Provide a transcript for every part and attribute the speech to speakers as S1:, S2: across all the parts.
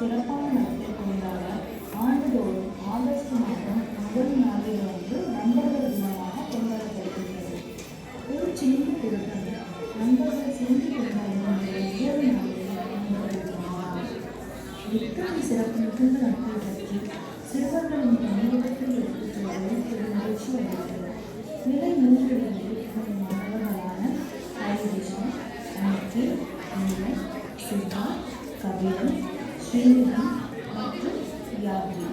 S1: சிறப்பான நடத்தை கொண்டாட ஆண்டுதோறும் ஆகஸ்ட் மாதம் முதல் நாளில் நண்பர்கள் தினமாக கொண்டாடப்படுகின்றது. ஒரு சின்ன திருத்தம் நண்பர்கள் சேர்ந்து கொண்டாடும் ஒவ்வொரு நாளிலும் எத்தனை சிறப்பு மிகுந்த நட்பை பற்றி சிறுவர்களின் பணியிடத்தில் எடுத்துச் செல்வது ஒரு நிகழ்ச்சி அளிக்கிறது. நிலை 3 மாணவர்களான ஹரிகிருஷ்ணன், அனிகேத், நீலன், சிவா, கபிலன், ஸ்ரீநிதன் மற்றும் யாத்ரி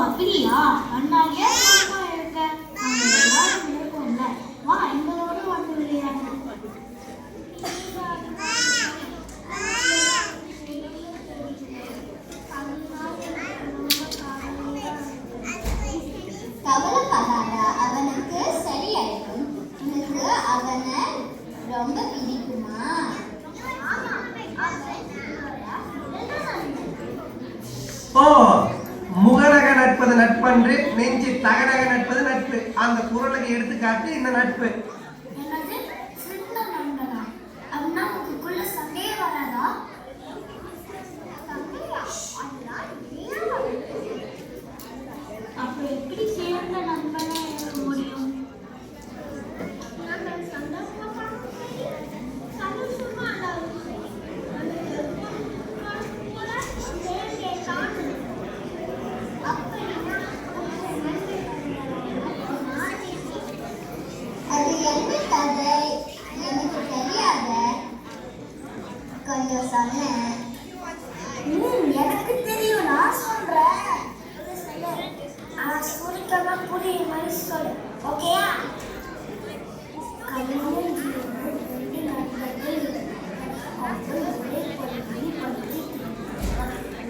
S2: அப்படியா? அண்ணா ஏன் சும்மா இருக்க? நாங்க எல்லாரும் இருக்கோம்ல, வா எங்களோட வந்து விளையாடு.
S3: கவலைப்படாத, அவனுக்கு சரியாயிடும். உனக்கு அவனை ரொம்ப பிடிக்குமா?
S4: ஓ, முகநக நட்பது நட்பன்று, நெஞ்சு தகநக நட்பது நட்பு. அந்த குரலுக்கு எடுத்துக்காட்டு இந்த நட்பு.
S2: அப்ப எப்படி சேர்ந்த நண்பனா இருக்க முடியும்?
S3: அது என்ன கதை? எனக்கு தெரியாத, கொஞ்சம் சொன்னேன்.
S2: எனக்கு தெரியும், நான் சொல்றேன். சுருக்கமா புரிய மாதிரி சொல்லு, ஓகேயா?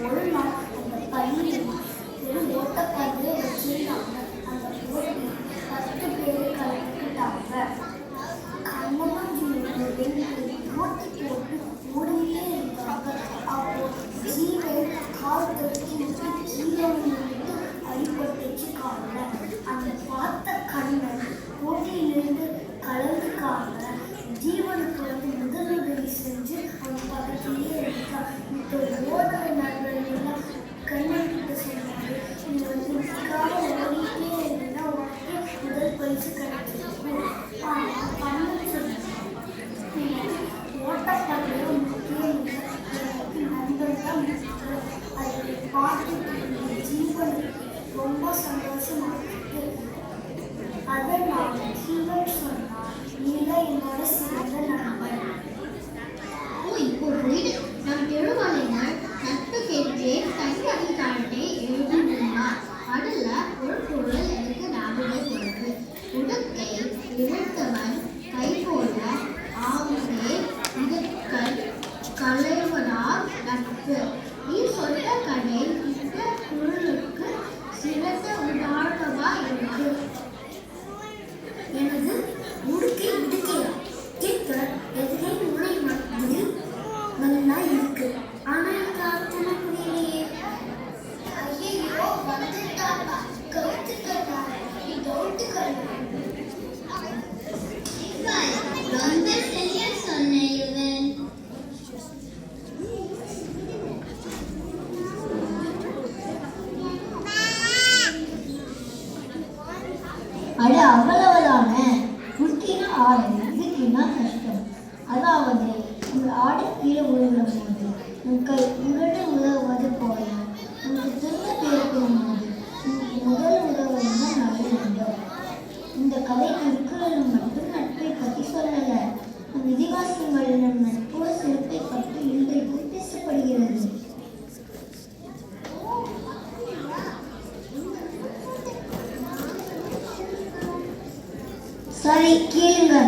S2: ஒரு நாள் அந்த பையன் ஒரு ஓட்டப்பாதையை வச்சிருந்தாங்க. அந்த போட்டி 10 பேர் கலந்துக்கிட்டாங்க. போட்டி போட்டு ஓடியே இருந்தாங்க. அப்போ ஜீவன் கால் தட்டி ஜீவன் அடிபட்டுச்சு கால. அந்த பார்த்த கண்ணன் போட்டியிலிருந்து கலந்துக்காக ஜீவனுக்கு முதலுதவி செஞ்சு அவன் பக்கத்திலேயே இருந்தான். இப்போ ஓடுற நண்பர்கள் எல்லாம் கண்ணன் கிட்ட சொன்னாரு, நீ இதுக்காக ஓடிட்டே இருந்தா உனக்கு முதல் பரிசு கிடைச்சிருக்கும். ஆனா கண்ணன் சொன்னான், ஓட்டப்பந்தயம் முக்கியம் இல்லை, நண்பர் தான் முக்கியம். அதை பார்த்துட்டு ஜீவனுக்கு ரொம்ப சந்தோஷமா இருக்கு. அதனால ஜீவன் சொன்னா, நீதான் என்னோட சிறந்த நண்பன்.
S3: இப்போ புரியுது. நம் திருமலையினர் நட்பு கேட்டு தனி அதிகாரத்தை எழுதினார். அதுல ஒரு குரல் எனக்கு ஞாபகம் வருது. உடுக்கை இழுத்தவன் கை போல ஆகவே இதுக்கள் களைவனார் நட்பு. நீ சொன்ன கதை இந்த குரலுக்கு சிறந்த உதாரணமா இருக்கு.
S2: எனது உடுக்கை இடுக்கையா கேட்க எதிரே முனை மாதிரி நல்லா இருக்கு. ஆனா எனக்கு அர்த்தம் புரியலையே.
S3: ஐயோ, வந்துட்டாப்பா, கவுத்துக்கா, கவுத்துக்கா. ரொம்ப சரியா சொன்ன இவன்.
S2: அட அவ்வளவுதானே. குறுக்கினா ஆடு, இதுக்குன்னா கஷ்டம். அதாவது ஒரு ஆடு கீழே உழுவும் போது உங்களுடன் உதவுவது போல உங்களுக்கு திரும்ப பேருக்கும் போது சரி கேளுங்க.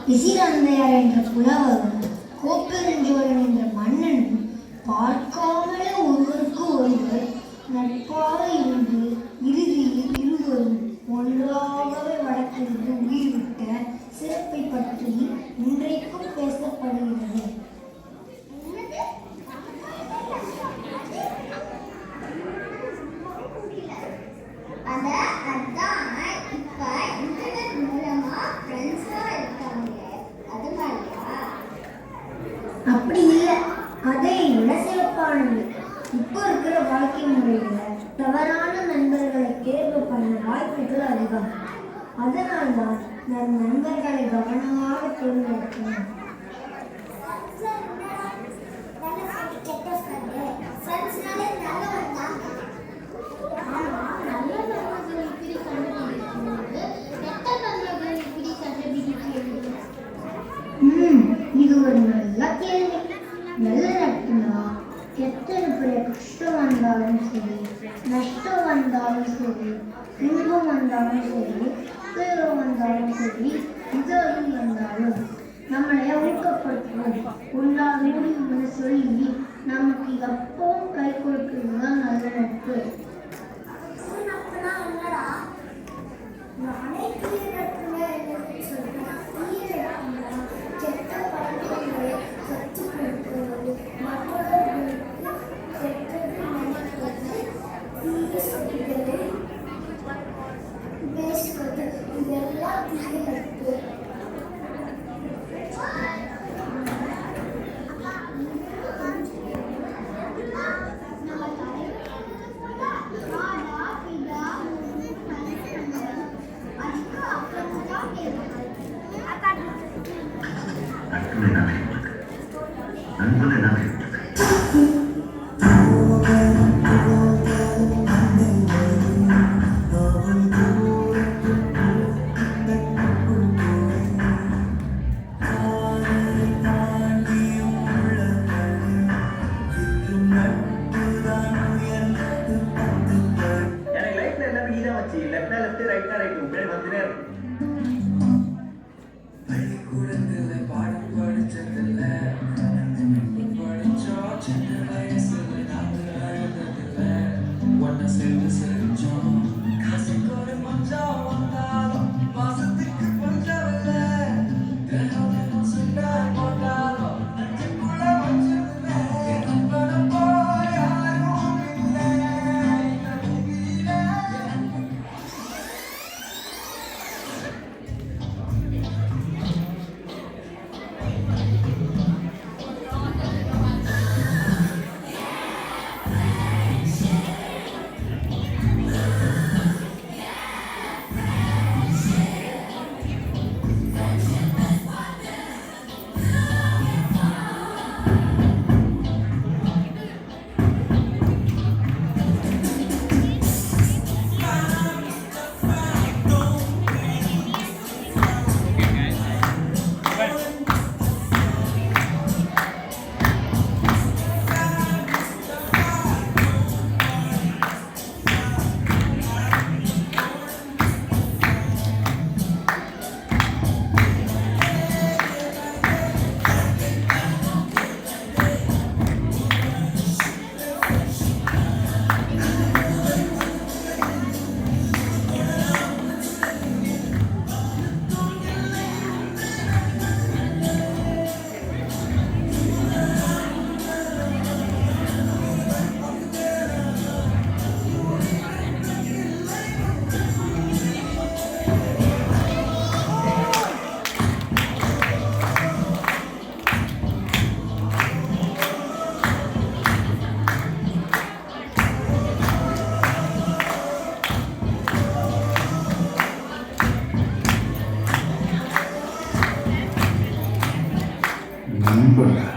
S2: விசிறந்தையார் என்ற புலவரும் கோப்பெருஞ்சோழன் என்ற மன்னனும் பார்க்காமலே ஒருவருக்கு ஒருவர் நட்பாக இருந்து இறுதியில் இருவரும் ஒன்றாகவே வடக்கிருந்து உயிர்விட்ட சிறப்பை பற்றி இன்றைக்கும் பேசப்படுகிறது. அப்படி இல்லை, அதை விட சிறப்பானது. இப்போ இருக்கிற வாழ்க்கை முறையில தவறான நண்பர்களை தேர்வு பண்ண வாய்ப்புகள் அதிகம். அதனால்தான் நம் நண்பர்களை கவனமாக தேர்ந்தெடுக்கணும். இது ஒரு நல்ல கேள்வி. நல்ல நட்புனா எத்தனை பெரிய கஷ்டம் வந்தாலும் சரி, நஷ்டம் வந்தாலும் சரி, இன்பம் வந்தாலும் சரி, துயரம் வந்தாலும் சரி, இதயம் வந்தாலும் நம்மளை ஊக்கப்படுத்துவது, உன்னால் முடியும்னு சொல்லி நமக்கு எப்பவும் கை கொடுக்கிறது தான் நல்ல நட்பு.
S5: நண்பர்கள்